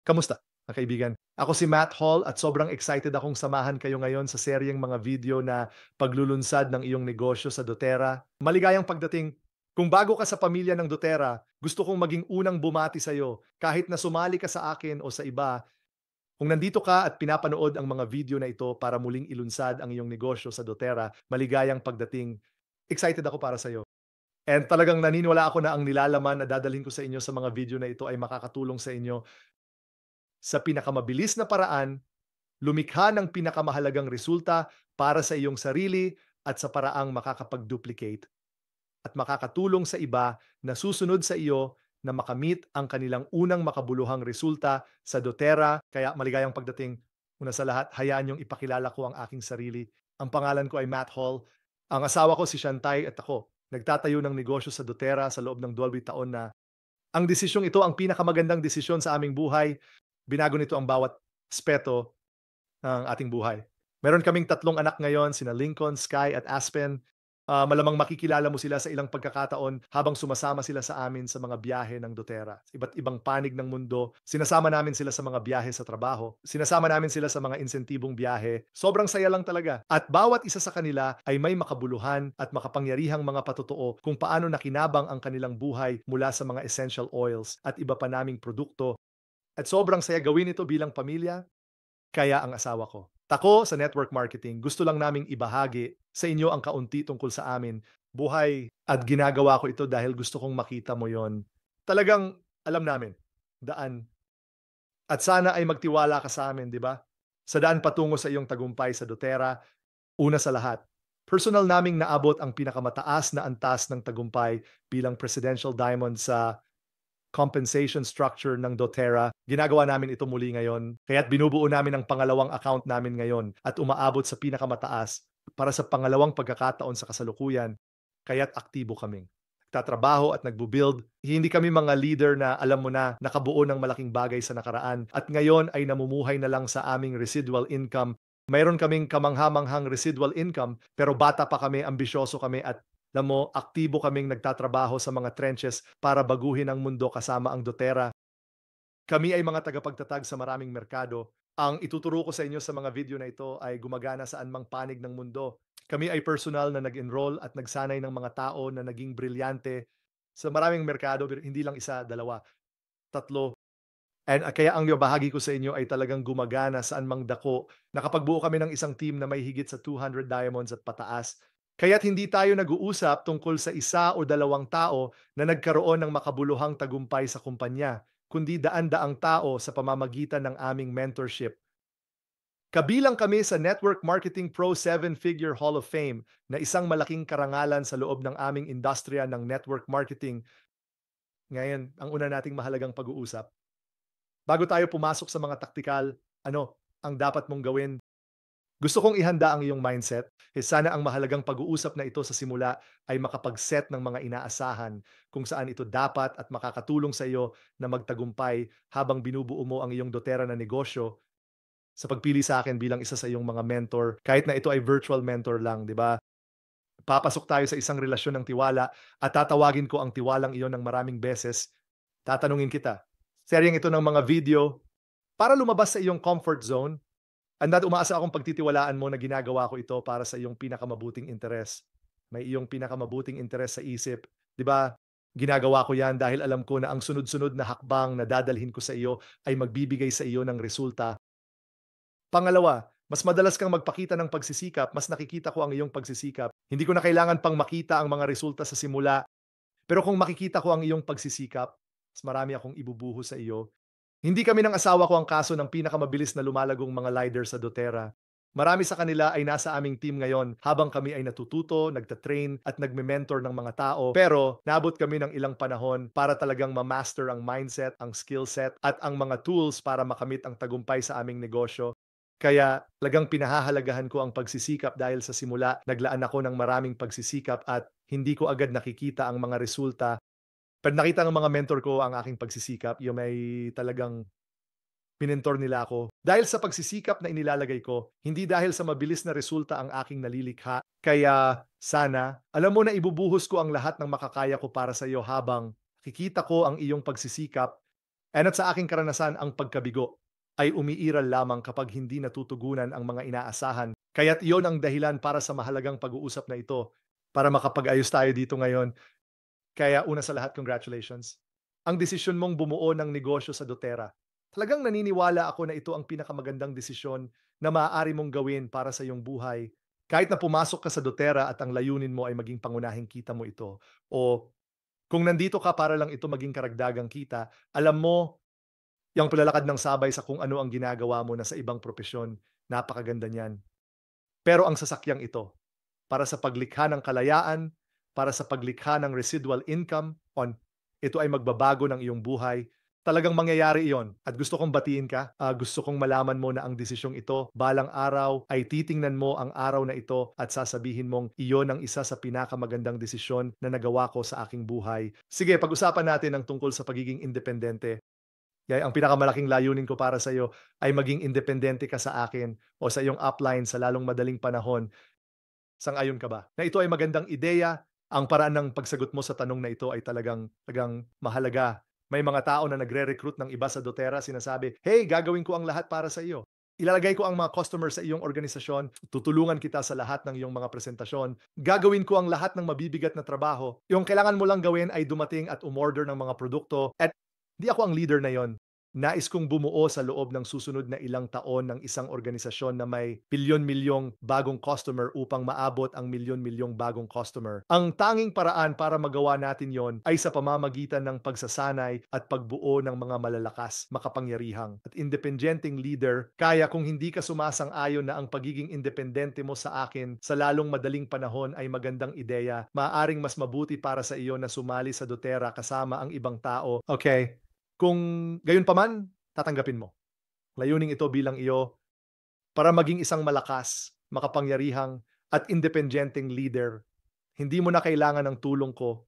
Kamusta, mga kaibigan? Ako si Matt Hall at sobrang excited akong samahan kayo ngayon sa seryeng mga video na paglulunsad ng iyong negosyo sa doTERRA. Maligayang pagdating. Kung bago ka sa pamilya ng doTERRA, gusto kong maging unang bumati sa iyo kahit na sumali ka sa akin o sa iba. Kung nandito ka at pinapanood ang mga video na ito para muling ilunsad ang iyong negosyo sa doTERRA, maligayang pagdating. Excited ako para sa iyo. And talagang naniniwala ako na ang nilalaman na dadalhin ko sa inyo sa mga video na ito ay makakatulong sa inyo sa pinakamabilis na paraan, lumikha ng pinakamahalagang resulta para sa iyong sarili at sa paraang makakapag-duplicate at makakatulong sa iba na susunod sa iyo na makamit ang kanilang unang makabuluhang resulta sa doTERRA. Kaya maligayang pagdating. Una sa lahat, hayaan niyong ipakilala ko ang aking sarili. Ang pangalan ko ay Matt Hall. Ang asawa ko si Shantay at ako. Nagtatayo ng negosyo sa doTERRA sa loob ng 12 taon na. Ang desisyong ito ang pinakamagandang desisyon sa aming buhay. Binago nito ang bawat aspeto ng ating buhay. Meron kaming tatlong anak ngayon, sina Lincoln, Sky at Aspen. Malamang makikilala mo sila sa ilang pagkakataon habang sumasama sila sa amin sa mga biyahe ng doTERRA. Iba't ibang panig ng mundo, sinasama namin sila sa mga biyahe sa trabaho. Sinasama namin sila sa mga insentibong biyahe. Sobrang saya lang talaga. At bawat isa sa kanila ay may makabuluhan at makapangyarihang mga patotoo kung paano nakinabang ang kanilang buhay mula sa mga essential oils at iba pa naming produkto. At sobrang saya gawin ito bilang pamilya, kaya ang asawa ko. Tako sa network marketing, gusto lang naming ibahagi sa inyo ang kaunti tungkol sa amin, buhay at ginagawa ko ito dahil gusto kong makita mo yon. Talagang alam namin, daan. At sana ay magtiwala ka sa amin, di ba? Sa daan patungo sa iyong tagumpay sa doTERRA, una sa lahat, personal naming naabot ang pinakamataas na antas ng tagumpay bilang Presidential Diamond sa compensation structure ng doTERRA. Ginagawa namin ito muli ngayon. Kaya't binubuo namin ang pangalawang account namin ngayon at umaabot sa pinakamataas para sa pangalawang pagkakataon sa kasalukuyan. Kaya't aktibo kaming tatrabaho at nagbo-build. Hindi kami mga leader na alam mo na nakabuo ng malaking bagay sa nakaraan at ngayon ay namumuhay na lang sa aming residual income. Mayroon kaming kamanghamanghang residual income pero bata pa kami, ambisyoso kami at alam mo, aktibo kaming nagtatrabaho sa mga trenches para baguhin ang mundo kasama ang doTERRA. Kami ay mga tagapagtatag sa maraming merkado. Ang ituturo ko sa inyo sa mga video na ito ay gumagana saan mang panig ng mundo. Kami ay personal na nag-enroll at nagsanay ng mga tao na naging brilyante sa maraming merkado, hindi lang isa, dalawa, tatlo. And kaya ang bahagi ko sa inyo ay talagang gumagana saan mang dako. Nakapagbuo kami ng isang team na may higit sa 200 diamonds at pataas. Kaya't hindi tayo nag-uusap tungkol sa isa o dalawang tao na nagkaroon ng makabuluhang tagumpay sa kumpanya, kundi daan-daang tao sa pamamagitan ng aming mentorship. Kabilang kami sa Network Marketing Pro 7-Figure Hall of Fame na isang malaking karangalan sa loob ng aming industriya ng network marketing. Ngayon, ang una nating mahalagang pag-uusap. Bago tayo pumasok sa mga taktikal, ano ang dapat mong gawin? Gusto kong ihanda ang iyong mindset. Sana ang mahalagang pag-uusap na ito sa simula ay makapag-set ng mga inaasahan kung saan ito dapat at makakatulong sa iyo na magtagumpay habang binubuo mo ang iyong doTERRA na negosyo sa pagpili sa akin bilang isa sa iyong mga mentor. Kahit na ito ay virtual mentor lang, di ba? Papasok tayo sa isang relasyon ng tiwala at tatawagin ko ang tiwalang iyon ng maraming beses. Tatanungin kita, seryeng ito ng mga video para lumabas sa iyong comfort zone. At umaasa akong pagtitiwalaan mo na ginagawa ko ito para sa iyong pinakamabuting interes. May iyong pinakamabuting interes sa isip. 'Di ba? Ginagawa ko yan dahil alam ko na ang sunod-sunod na hakbang na dadalhin ko sa iyo ay magbibigay sa iyo ng resulta. Pangalawa, mas madalas kang magpakita ng pagsisikap, mas nakikita ko ang iyong pagsisikap. Hindi ko na kailangan pang makita ang mga resulta sa simula, pero kung makikita ko ang iyong pagsisikap, mas marami akong ibubuhos sa iyo. Hindi kami ng asawa ko ang kaso ng pinakamabilis na lumalagong mga lider sa doTERRA. Marami sa kanila ay nasa aming team ngayon habang kami ay natututo, nagtatrain at nagme-mentor ng mga tao. Pero naabot kami ng ilang panahon para talagang ma-master ang mindset, ang skill set at ang mga tools para makamit ang tagumpay sa aming negosyo. Kaya talagang pinahahalagahan ko ang pagsisikap dahil sa simula naglaan ako ng maraming pagsisikap at hindi ko agad nakikita ang mga resulta. Pero nakita ng mga mentor ko ang aking pagsisikap, yung may talagang minentor nila ako. Dahil sa pagsisikap na inilalagay ko, hindi dahil sa mabilis na resulta ang aking nalilikha. Kaya sana, alam mo na ibubuhos ko ang lahat ng makakaya ko para sa iyo habang nakikita ko ang iyong pagsisikap And at sa aking karanasan, ang pagkabigo ay umiiral lamang kapag hindi natutugunan ang mga inaasahan. Kaya't iyon ang dahilan para sa mahalagang pag-uusap na ito para makapag-ayos tayo dito ngayon. Kaya una sa lahat, congratulations. Ang desisyon mong bumuo ng negosyo sa doTERRA. Talagang naniniwala ako na ito ang pinakamagandang desisyon na maaari mong gawin para sa iyong buhay. Kahit na pumasok ka sa doTERRA at ang layunin mo ay maging pangunahing kita mo ito, o kung nandito ka para lang ito maging karagdagang kita, alam mo, yung paglalakad ng sabay sa kung ano ang ginagawa mo na sa ibang propesyon, napakaganda niyan. Pero ang sasakyang ito, para sa paglikha ng kalayaan, para sa paglikha ng residual income, ito ay magbabago ng iyong buhay. Talagang mangyayari iyon at gusto kong batiin ka. Gusto kong malaman mo na ang desisyong ito, balang araw ay titingnan mo ang araw na ito at sasabihin mong iyon ang isa sa pinakamagandang desisyon na nagawa ko sa aking buhay. Sige, pag-usapan natin ang tungkol sa pagiging independente. Ang pinakamalaking layunin ko para sa iyo ay maging independente ka sa akin o sa iyong upline sa lalong madaling panahon. Sang-ayon ka ba na ito ay magandang ideya? Ang paraan ng pagsagot mo sa tanong na ito ay talagang mahalaga. May mga tao na nagre-recruit ng iba sa doTERRA, sinasabi, "Hey, gagawin ko ang lahat para sa iyo. Ilalagay ko ang mga customer sa iyong organisasyon, tutulungan kita sa lahat ng iyong mga presentasyon, gagawin ko ang lahat ng mabibigat na trabaho. Yung kailangan mo lang gawin ay dumating at umorder ng mga produkto." At di ako ang leader na yon. Nais kong bumuo sa loob ng susunod na ilang taon ng isang organisasyon na may milyon-milyong bagong customer upang maabot ang milyon-milyong bagong customer. Ang tanging paraan para magawa natin yon ay sa pamamagitan ng pagsasanay at pagbuo ng mga malalakas, makapangyarihang at independenteng leader. Kaya kung hindi ka sumasang-ayon na ang pagiging independente mo sa akin sa lalong madaling panahon ay magandang ideya, maaaring mas mabuti para sa iyo na sumali sa doTERRA kasama ang ibang tao. Okay? Kung gayon pa man, tatanggapin mo. Layuning ito bilang iyo para maging isang malakas, makapangyarihang at independenteng leader. Hindi mo na kailangan ng tulong ko.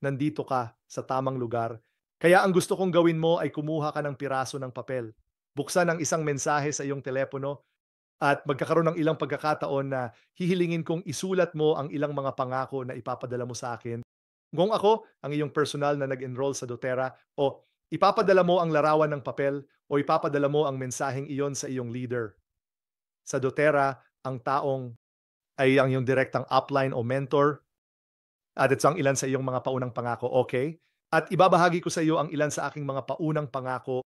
Nandito ka sa tamang lugar. Kaya ang gusto kong gawin mo ay kumuha ka ng piraso ng papel. Buksan ang isang mensahe sa iyong telepono at magkakaroon ng ilang pagkakataon na hihilingin kong isulat mo ang ilang mga pangako na ipapadala mo sa akin. Kung ako ang iyong personal na nag-enroll sa doTERRA, o ipapadala mo ang larawan ng papel o ipapadala mo ang mensaheng iyon sa iyong leader. Sa doTERRA, ang taong ay ang iyong direktang upline o mentor at ito ang ilan sa iyong mga paunang pangako, okay? At ibabahagi ko sa iyo ang ilan sa aking mga paunang pangako.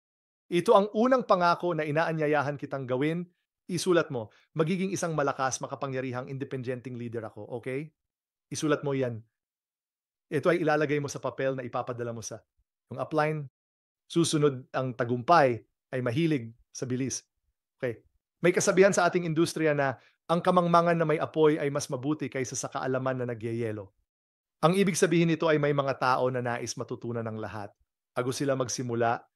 Ito ang unang pangako na inaanyayahan kitang gawin. Isulat mo, magiging isang malakas, makapangyarihang, independenteng leader ako, okay? Isulat mo yan. Ito ay ilalagay mo sa papel na ipapadala mo sa yung upline. Susunod, ang tagumpay ay mahilig sa bilis. Okay. May kasabihan sa ating industriya na ang kamangmangan na may apoy ay mas mabuti kaysa sa kaalaman na nagyayelo. Ang ibig sabihin nito ay may mga tao na nais matutunan ng lahat. Bago sila magsimula,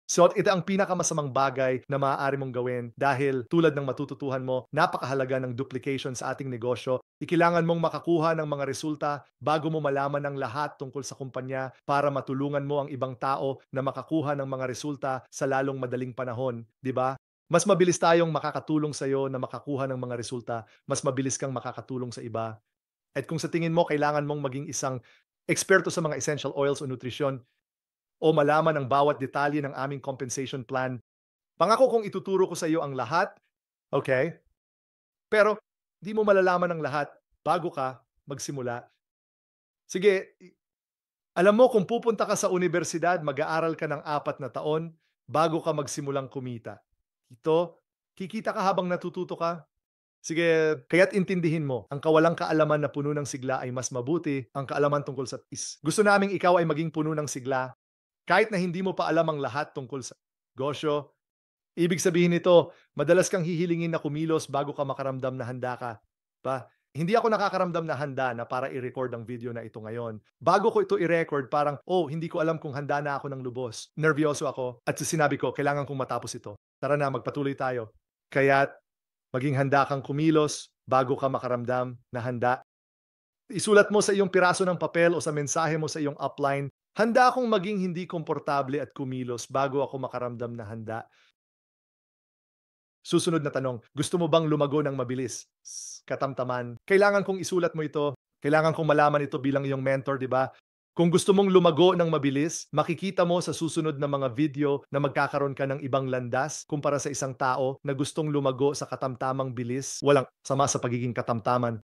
so, ito ang pinakamasamang bagay na maaari mong gawin dahil tulad ng matututuhan mo, napakahalaga ng duplication sa ating negosyo. Ikilangan mong makakuha ng mga resulta bago mo malaman ng lahat tungkol sa kumpanya para matulungan mo ang ibang tao na makakuha ng mga resulta sa lalong madaling panahon, di ba? Mas mabilis tayong makakatulong sa iyo na makakuha ng mga resulta, mas mabilis kang makakatulong sa iba. At kung sa tingin mo kailangan mong maging isang eksperto sa mga essential oils o nutrisyon, o malaman ang bawat detalye ng aming compensation plan, pangako kong ituturo ko sa iyo ang lahat, okay? Pero di mo malalaman ang lahat bago ka magsimula. Sige, alam mo kung pupunta ka sa universidad, mag-aaral ka ng 4 na taon bago ka magsimulang kumita. Ito, kikita ka habang natututo ka. Sige, kaya't intindihin mo, ang kawalang kaalaman na puno ng sigla ay mas mabuti ang kaalaman tungkol sa is. Gusto naming ikaw ay maging puno ng sigla kahit na hindi mo pa alam ang lahat tungkol sa negosyo. Ibig sabihin nito, madalas kang hihilingin na kumilos bago ka makaramdam na handa ka. Hindi ako nakakaramdam na handa na para i-record ang video na ito ngayon. Bago ko ito i-record, parang, oh, hindi ko alam kung handa na ako ng lubos. Nervyoso ako. At sinabi ko, kailangan kong matapos ito. Tara na, magpatuloy tayo. Kaya't maging handa kang kumilos bago ka makaramdam na handa. Isulat mo sa iyong piraso ng papel o sa mensahe mo sa iyong upline, handa akong maging hindi komportable at kumilos bago ako makaramdam na handa. Susunod na tanong, gusto mo bang lumago ng mabilis? Katamtaman. Kailangan kong isulat mo ito. Kailangan kong malaman ito bilang iyong mentor, di ba? Kung gusto mong lumago ng mabilis, makikita mo sa susunod na mga video na magkakaroon ka ng ibang landas kumpara sa isang tao na gustong lumago sa katamtamang bilis. Walang sama sa pagiging katamtaman.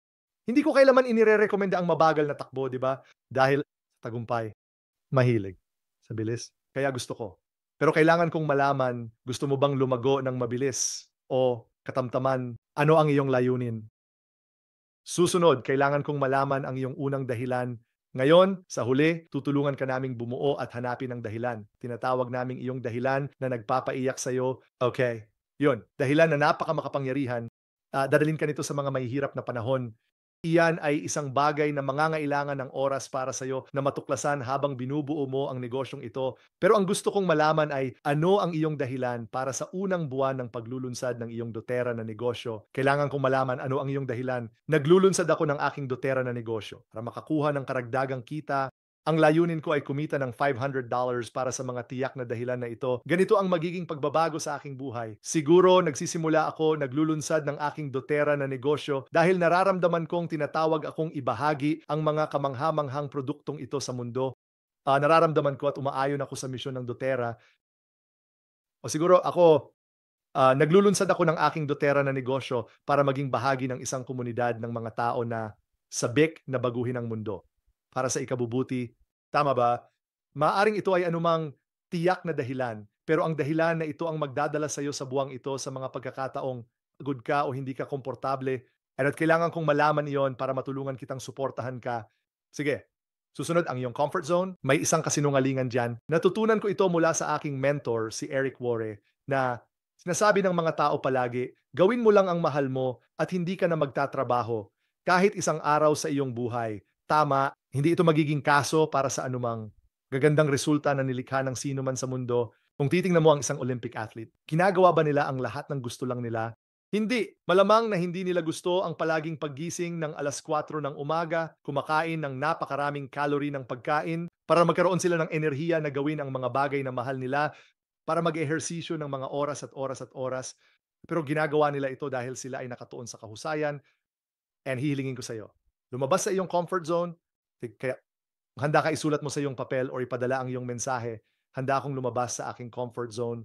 Hindi ko kailaman inirerekomenda ang mabagal na takbo, di ba? Dahil tagumpay, mahilig sa bilis. Kaya gusto ko. Pero kailangan kong malaman, gusto mo bang lumago ng mabilis o katamtaman? Ano ang iyong layunin? Susunod, kailangan kong malaman ang iyong unang dahilan. Ngayon, sa huli, tutulungan ka naming bumuo at hanapin ang dahilan. Tinatawag naming iyong dahilan na nagpapaiyak sa'yo. Okay, yun. Dahilan na napakamakapangyarihan. Dadalhin ka nito sa mga mahihirap na panahon. Iyan ay isang bagay na mangangailangan ng oras para sa'yo na matuklasan habang binubuo mo ang negosyong ito. Pero ang gusto kong malaman ay ano ang iyong dahilan para sa unang buwan ng paglulunsad ng iyong doTERRA na negosyo. Kailangan kong malaman ano ang iyong dahilan. Naglulunsad ako ng aking doTERRA na negosyo para makakuha ng karagdagang kita. Ang layunin ko ay kumita ng $500 para sa mga tiyak na dahilan na ito. Ganito ang magiging pagbabago sa aking buhay. Siguro nagsisimula ako naglulunsad ng aking doTERRA na negosyo dahil nararamdaman kong tinatawag akong ibahagi ang mga kamangha-manghang produktong ito sa mundo. Nararamdaman ko at umaayon ako sa misyon ng doTERRA. O siguro ako, naglulunsad ako ng aking doTERRA na negosyo para maging bahagi ng isang komunidad ng mga tao na sabik na baguhin ang mundo para sa ikabubuti. Tama ba? Maaring ito ay anumang tiyak na dahilan, pero ang dahilan na ito ang magdadala sa iyo sa buwang ito sa mga pagkakataong pagod ka o hindi ka komportable. At kailangan kong malaman iyon para matulungan kitang suportahan ka. Sige, susunod ang iyong comfort zone. May isang kasinungalingan dyan. Natutunan ko ito mula sa aking mentor, si Eric Worre, na sinasabi ng mga tao palagi, gawin mo lang ang mahal mo at hindi ka na magtatrabaho kahit isang araw sa iyong buhay. Tama, hindi ito magiging kaso para sa anumang gagandang resulta na nilikha ng sino man sa mundo. Kung titingnan mo ang isang Olympic athlete, ginagawa ba nila ang lahat ng gusto lang nila? Hindi. Malamang na hindi nila gusto ang palaging paggising ng 4:00 ng umaga, kumakain ng napakaraming calorie ng pagkain, para magkaroon sila ng enerhiya na gawin ang mga bagay na mahal nila, para mag-ehersisyo ng mga oras at oras at oras. Pero ginagawa nila ito dahil sila ay nakatuon sa kahusayan. And hihilingin ko sa iyo, lumabas sa iyong comfort zone. Kaya kung handa ka, isulat mo sa iyong papel or ipadala ang iyong mensahe, handa akong lumabas sa aking comfort zone.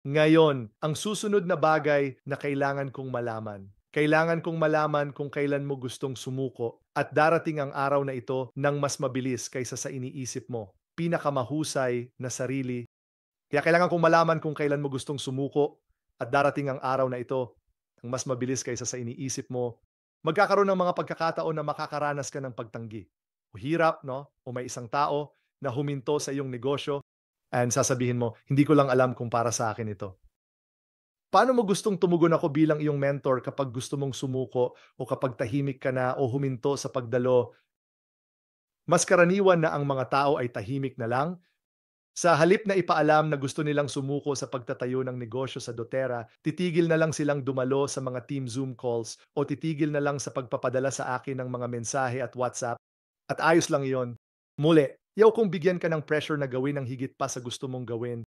Ngayon, ang susunod na bagay na kailangan kong malaman. Kailangan kong malaman kung kailan mo gustong sumuko at darating ang araw na ito ng mas mabilis kaysa sa iniisip mo. Pinakamahusay na sarili. Kaya kailangan kong malaman kung kailan mo gustong sumuko at darating ang araw na ito ng mas mabilis kaysa sa iniisip mo. Magkakaroon ng mga pagkakataon na makakaranas ka ng pagtanggi. O hirap, no? O may isang tao na huminto sa iyong negosyo and sasabihin mo, hindi ko lang alam kung para sa akin ito. Paano mo gustong tumugon ako bilang iyong mentor kapag gusto mong sumuko o kapag tahimik ka na o huminto sa pagdalo? Mas karaniwan na ang mga tao ay tahimik na lang. Sa halip na ipaalam na gusto nilang sumuko sa pagtatayo ng negosyo sa doTERRA, titigil na lang silang dumalo sa mga team Zoom calls o titigil na lang sa pagpapadala sa akin ng mga mensahe at WhatsApp. At ayos lang iyon. Muli, yaw kung bigyan ka ng pressure na gawin ang higit pa sa gusto mong gawin.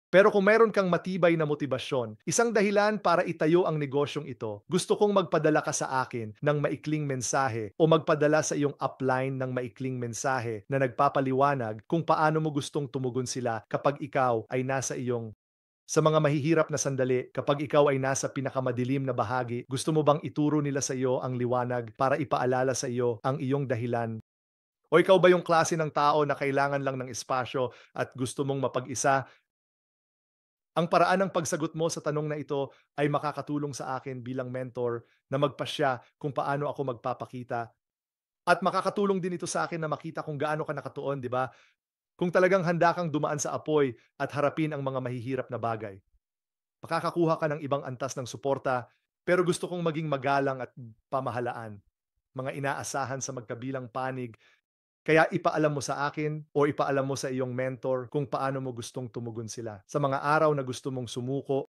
Pero kung mayroon kang matibay na motibasyon, isang dahilan para itayo ang negosyong ito, gusto kong magpadala ka sa akin ng maikling mensahe o magpadala sa iyong upline ng maikling mensahe na nagpapaliwanag kung paano mo gustong tumugon sila kapag ikaw ay nasa iyong sa mga mahihirap na sandali, kapag ikaw ay nasa pinakamadilim na bahagi, gusto mo bang ituro nila sa iyo ang liwanag para ipaalala sa iyo ang iyong dahilan? O ikaw ba yung klase ng tao na kailangan lang ng espasyo at gusto mong mapag-isa? Ang paraan ng pagsagot mo sa tanong na ito ay makakatulong sa akin bilang mentor na magpasya kung paano ako magpapakita. At makakatulong din ito sa akin na makita kung gaano ka nakatuon, di ba? Kung talagang handa kang dumaan sa apoy at harapin ang mga mahihirap na bagay. Makakakuha ka ng ibang antas ng suporta, pero gusto kong maging magalang at pamahalaan. Mga inaasahan sa magkabilang panig. Kaya ipaalam mo sa akin o ipaalam mo sa iyong mentor kung paano mo gustong tumugon sila. Sa mga araw na gusto mong sumuko,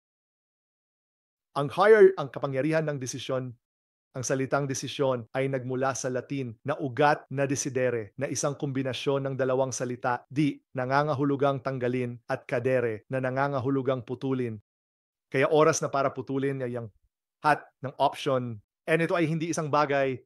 ang kapangyarihan ng desisyon, ang salitang desisyon ay nagmula sa Latin na ugat na desidere, na isang kombinasyon ng dalawang salita, di, nangangahulugang tanggalin, at kadere, na nangangahulugang putulin. Kaya oras na para putulin ay ang hat ng option. And ito ay hindi isang bagay.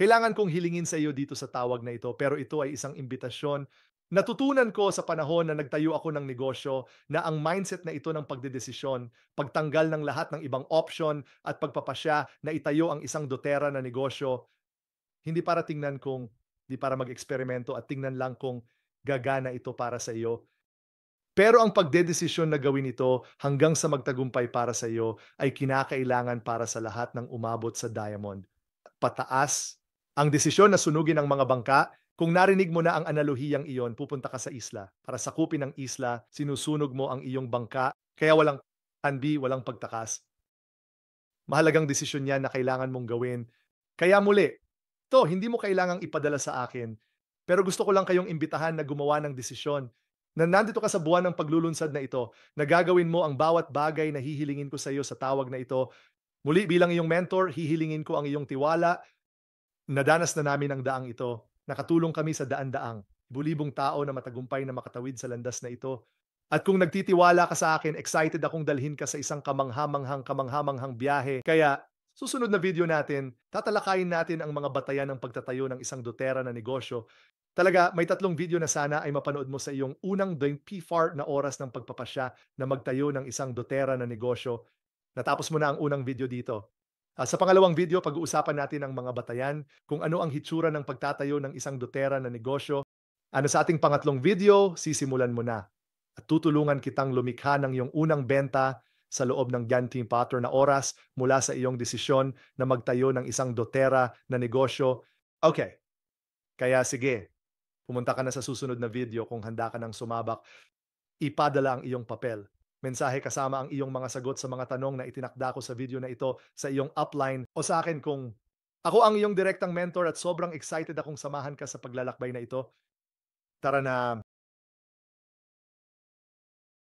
Kailangan kong hilingin sa iyo dito sa tawag na ito, pero ito ay isang imbitasyon. Natutunan ko sa panahon na nagtayo ako ng negosyo na ang mindset na ito ng pagdedesisyon, pagtanggal ng lahat ng ibang option at pagpapasya na itayo ang isang doTERRA na negosyo, hindi para tingnan kung hindi para mag-eksperimento at tingnan lang kung gagana ito para sa iyo. Pero ang pagdedesisyon na gawin ito hanggang sa magtagumpay para sa iyo ay kinakailangan para sa lahat ng umabot sa diamond. Pataas. Ang desisyon na sunugin ang mga bangka, kung narinig mo na ang anallohiyang iyon, pupunta ka sa isla. Para sakupin ang isla, sinusunog mo ang iyong bangka, kaya walang plan B, walang pagtakas. Mahalagang desisyon yan na kailangan mong gawin. Kaya muli, to hindi mo kailangang ipadala sa akin, pero gusto ko lang kayong imbitahan na gumawa ng desisyon na nandito ka sa buwan ng paglulunsad na ito, na gagawin mo ang bawat bagay na hihilingin ko sa iyo sa tawag na ito. Muli bilang iyong mentor, hihilingin ko ang iyong tiwala. Nadanas na namin ang daang ito. Nakatulong kami sa daan-daang, libu-libong tao na matagumpay na makatawid sa landas na ito. At kung nagtitiwala ka sa akin, excited akong dalhin ka sa isang kamanghamanghang biyahe. Kaya, susunod na video natin, tatalakayin natin ang mga batayan ng pagtatayo ng isang doTERRA na negosyo. Talaga, may 3 video na sana ay mapanood mo sa iyong unang PFAR na oras ng pagpapasya na magtayo ng isang doTERRA na negosyo. Natapos mo na ang unang video dito. Sa pangalawang video, pag-uusapan natin ang mga batayan, kung ano ang hitsura ng pagtatayo ng isang doTERRA na negosyo. Sa ating pangatlong video, sisimulan mo na. At tutulungan kitang lumikha ng iyong unang benta sa loob ng Ganting Pattern na oras mula sa iyong desisyon na magtayo ng isang doTERRA na negosyo. Okay, kaya sige, pumunta ka na sa susunod na video kung handa ka ng sumabak. Ipadala ang iyong papel. Mensahe kasama ang iyong mga sagot sa mga tanong na itinakda ko sa video na ito sa iyong upline o sa akin kung ako ang iyong direktang mentor at sobrang excited akong samahan ka sa paglalakbay na ito. Tara na